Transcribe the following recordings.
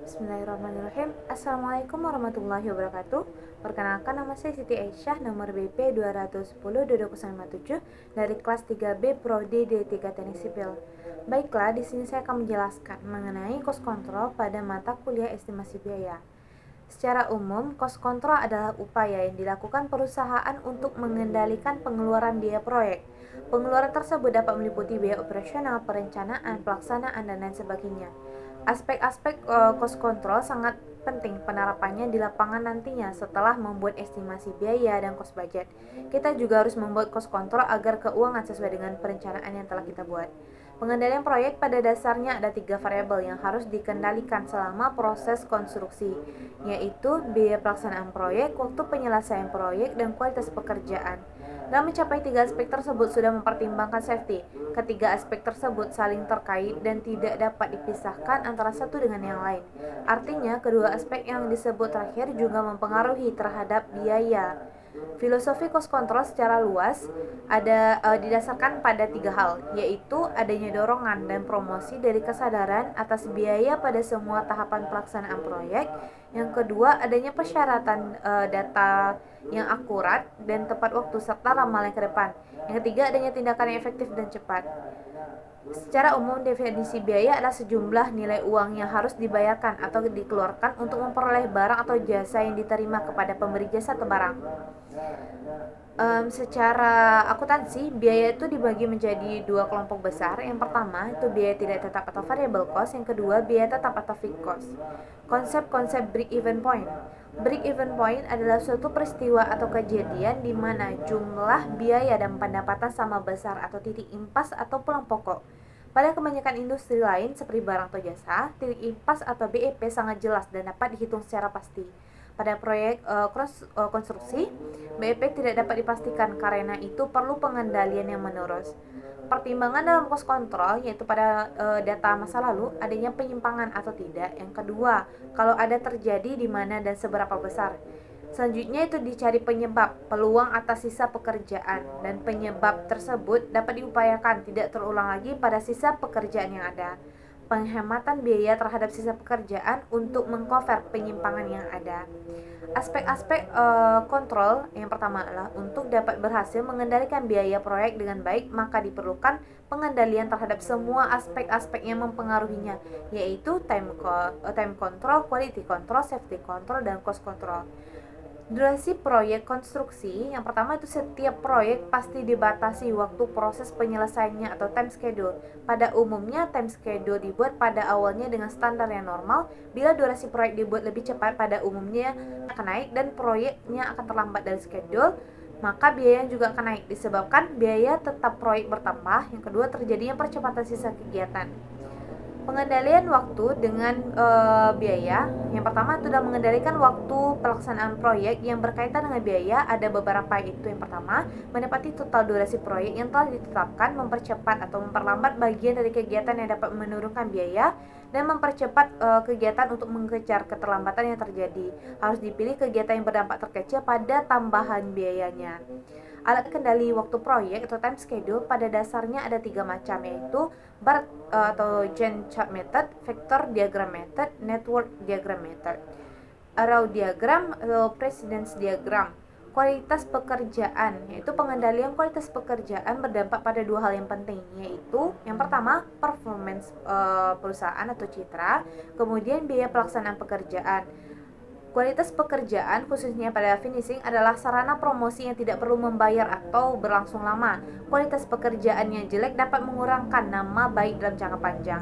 Bismillahirrahmanirrahim. Assalamualaikum warahmatullahi wabarakatuh. Perkenalkan, nama saya Siti Aisyah, nomor BP 210 duduk 97 dari kelas 3B Prodi D3 Teknik Sipil. Baiklah, di sini saya akan menjelaskan mengenai cost control pada mata kuliah estimasi biaya. Secara umum, cost control adalah upaya yang dilakukan perusahaan untuk mengendalikan pengeluaran biaya proyek. Pengeluaran tersebut dapat meliputi biaya operasional, perencanaan, pelaksanaan, dan lain sebagainya. Aspek-aspek cost control sangat penting penerapannya di lapangan nantinya setelah membuat estimasi biaya dan cost budget. Kita juga harus membuat cost control agar keuangan sesuai dengan perencanaan yang telah kita buat. Pengendalian proyek pada dasarnya ada 3 variabel yang harus dikendalikan selama proses konstruksi, yaitu biaya pelaksanaan proyek, waktu penyelesaian proyek, dan kualitas pekerjaan. Dalam mencapai 3 aspek tersebut sudah mempertimbangkan safety. Ketiga aspek tersebut saling terkait dan tidak dapat dipisahkan antara satu dengan yang lain. Artinya, kedua aspek yang disebut terakhir juga mempengaruhi terhadap biaya. Filosofi cost control secara luas didasarkan pada 3 hal, yaitu adanya dorongan dan promosi dari kesadaran atas biaya pada semua tahapan pelaksanaan proyek. Yang kedua, adanya persyaratan data yang akurat dan tepat waktu serta ramalan ke depan. Yang ketiga, adanya tindakan yang efektif dan cepat. Secara umum, definisi biaya adalah sejumlah nilai uang yang harus dibayarkan atau dikeluarkan untuk memperoleh barang atau jasa yang diterima kepada pemberi jasa atau barang. Secara akuntansi, biaya itu dibagi menjadi 2 kelompok besar. Yang pertama itu biaya tidak tetap atau variable cost, yang kedua biaya tetap atau fixed cost. Konsep-konsep break-even point. Break-even point adalah suatu peristiwa atau kejadian di mana jumlah biaya dan pendapatan sama besar atau titik impas atau pulang pokok. Pada kebanyakan industri lain seperti barang atau jasa, titik impas atau BEP sangat jelas dan dapat dihitung secara pasti. Pada proyek konstruksi, BEP tidak dapat dipastikan karena itu perlu pengendalian yang menerus. Pertimbangan dalam cost control yaitu pada data masa lalu adanya penyimpangan atau tidak. Yang kedua, kalau ada terjadi di mana dan seberapa besar. Selanjutnya itu dicari penyebab, peluang atas sisa pekerjaan, dan penyebab tersebut dapat diupayakan tidak terulang lagi pada sisa pekerjaan yang ada. Penghematan biaya terhadap sisa pekerjaan untuk mengcover penyimpangan yang ada. Aspek-aspek kontrol yang pertama adalah untuk dapat berhasil mengendalikan biaya proyek dengan baik, maka diperlukan pengendalian terhadap semua aspek-aspek yang mempengaruhinya, yaitu time control, quality control, safety control, dan cost control. Durasi proyek konstruksi, yang pertama itu setiap proyek pasti dibatasi waktu proses penyelesaiannya atau time schedule. Pada umumnya time schedule dibuat pada awalnya dengan standar yang normal. Bila durasi proyek dibuat lebih cepat, pada umumnya akan naik dan proyeknya akan terlambat dari schedule, maka biaya juga akan naik disebabkan biaya tetap proyek bertambah. Yang kedua, terjadinya percepatan sisa kegiatan. Pengendalian waktu dengan biaya. Yang pertama itu adalah mengendalikan waktu pelaksanaan proyek yang berkaitan dengan biaya. Ada beberapa, itu yang pertama, menepati total durasi proyek yang telah ditetapkan, mempercepat atau memperlambat bagian dari kegiatan yang dapat menurunkan biaya, dan mempercepat kegiatan untuk mengejar keterlambatan yang terjadi. Harus dipilih kegiatan yang berdampak terkecil pada tambahan biayanya. Alat kendali waktu proyek atau time schedule pada dasarnya ada 3 macam, yaitu bar atau Gantt chart method, vector diagram method, network diagram method, arrow diagram atau precedence diagram. Kualitas pekerjaan, yaitu pengendalian kualitas pekerjaan berdampak pada 2 hal yang penting, yaitu yang pertama performance perusahaan atau citra, kemudian biaya pelaksanaan pekerjaan. Kualitas pekerjaan, khususnya pada finishing, adalah sarana promosi yang tidak perlu membayar atau berlangsung lama. Kualitas pekerjaan yang jelek dapat mengurangkan nama baik dalam jangka panjang.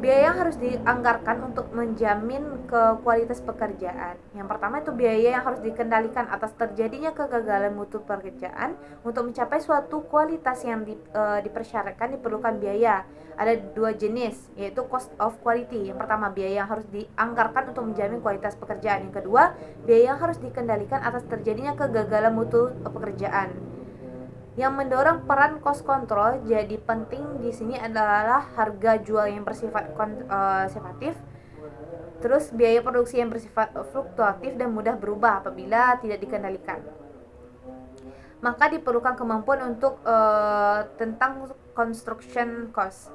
Biaya yang harus dianggarkan untuk menjamin kualitas pekerjaan. Yang pertama itu biaya yang harus dikendalikan atas terjadinya kegagalan mutu pekerjaan. Untuk mencapai suatu kualitas yang dipersyaratkan diperlukan biaya. Ada 2 jenis, yaitu cost of quality. Yang pertama, biaya yang harus dianggarkan untuk menjamin kualitas pekerjaan. Yang kedua, biaya yang harus dikendalikan atas terjadinya kegagalan mutu pekerjaan. Yang mendorong peran cost control jadi penting di sini adalah harga jual yang bersifat konservatif, terus biaya produksi yang bersifat fluktuatif dan mudah berubah apabila tidak dikendalikan. Maka diperlukan kemampuan untuk tentang construction cost.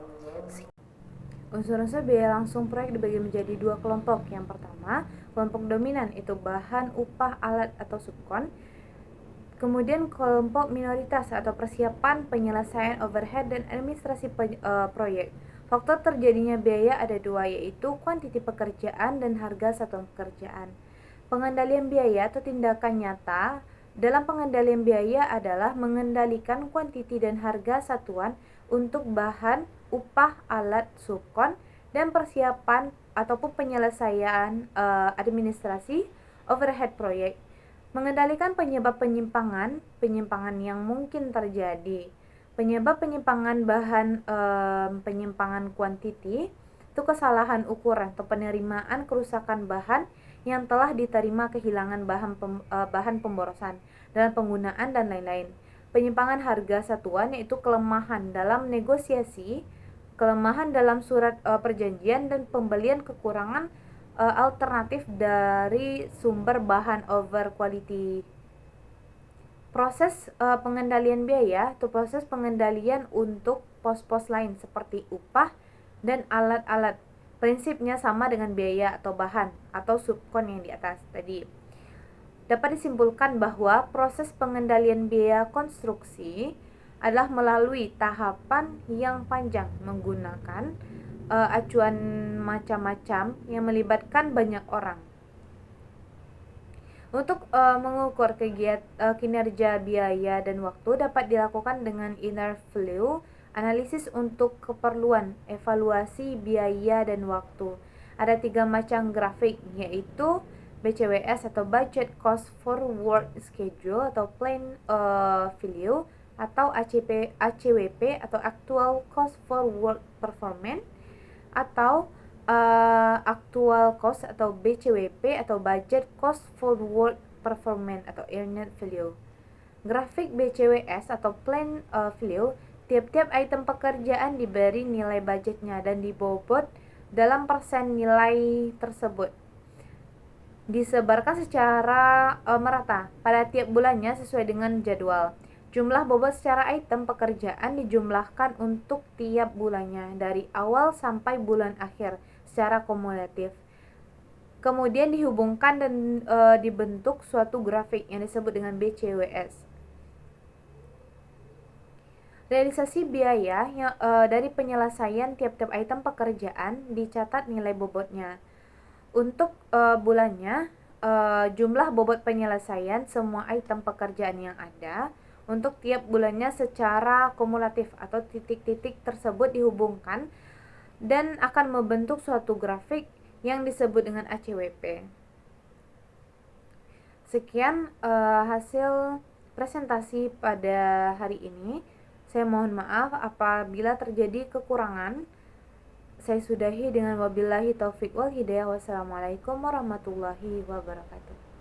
Unsur-unsur biaya langsung proyek dibagi menjadi dua kelompok. Yang pertama, kelompok dominan, itu bahan, upah, alat, atau subkon. Kemudian kelompok minoritas atau persiapan, penyelesaian overhead, dan administrasi proyek. Faktor terjadinya biaya ada dua, yaitu kuantiti pekerjaan dan harga satuan pekerjaan. Pengendalian biaya atau tindakan nyata dalam pengendalian biaya adalah mengendalikan kuantiti dan harga satuan untuk bahan, upah, alat, subkon, dan persiapan ataupun penyelesaian administrasi overhead proyek. Mengendalikan penyebab penyimpangan yang mungkin terjadi. Penyebab penyimpangan bahan, penyimpangan kuantiti itu kesalahan ukuran atau penerimaan kerusakan bahan yang telah diterima, kehilangan bahan pemborosan dalam penggunaan, dan lain-lain. Penyimpangan harga satuan yaitu kelemahan dalam negosiasi, kelemahan dalam surat perjanjian, dan pembelian kekurangan alternatif dari sumber bahan over quality. Proses pengendalian biaya atau proses pengendalian untuk pos-pos lain seperti upah dan alat-alat. Prinsipnya sama dengan biaya atau bahan atau subkon yang di atas tadi. Dapat disimpulkan bahwa proses pengendalian biaya konstruksi adalah melalui tahapan yang panjang menggunakan acuan macam-macam yang melibatkan banyak orang. Untuk mengukur kinerja biaya dan waktu dapat dilakukan dengan inner flow analisis untuk keperluan evaluasi biaya dan waktu. Ada 3 macam grafik, yaitu BCWS atau Budget Cost Forward Schedule atau Plan Value, atau ACWP atau Actual Cost Forward Performance, atau Actual Cost atau BCWP atau Budget Cost Forward Performance atau Earned Value. Grafik BCWS atau Plan Value, tiap-tiap item pekerjaan diberi nilai budgetnya dan dibobot dalam persen nilai tersebut. Disebarkan secara merata pada tiap bulannya sesuai dengan jadwal. Jumlah bobot secara item pekerjaan dijumlahkan untuk tiap bulannya dari awal sampai bulan akhir secara kumulatif. Kemudian dihubungkan dan dibentuk suatu grafik yang disebut dengan BCWS. Realisasi biaya yang dari penyelesaian tiap-tiap item pekerjaan dicatat nilai bobotnya. Untuk bulannya, jumlah bobot penyelesaian semua item pekerjaan yang ada untuk tiap bulannya secara kumulatif atau titik-titik tersebut dihubungkan dan akan membentuk suatu grafik yang disebut dengan ACWP. Sekian hasil presentasi pada hari ini. Saya mohon maaf apabila terjadi kekurangan. Saya sudahi dengan wabillahi taufiq wal hidayah. Wassalamualaikum warahmatullahi wabarakatuh.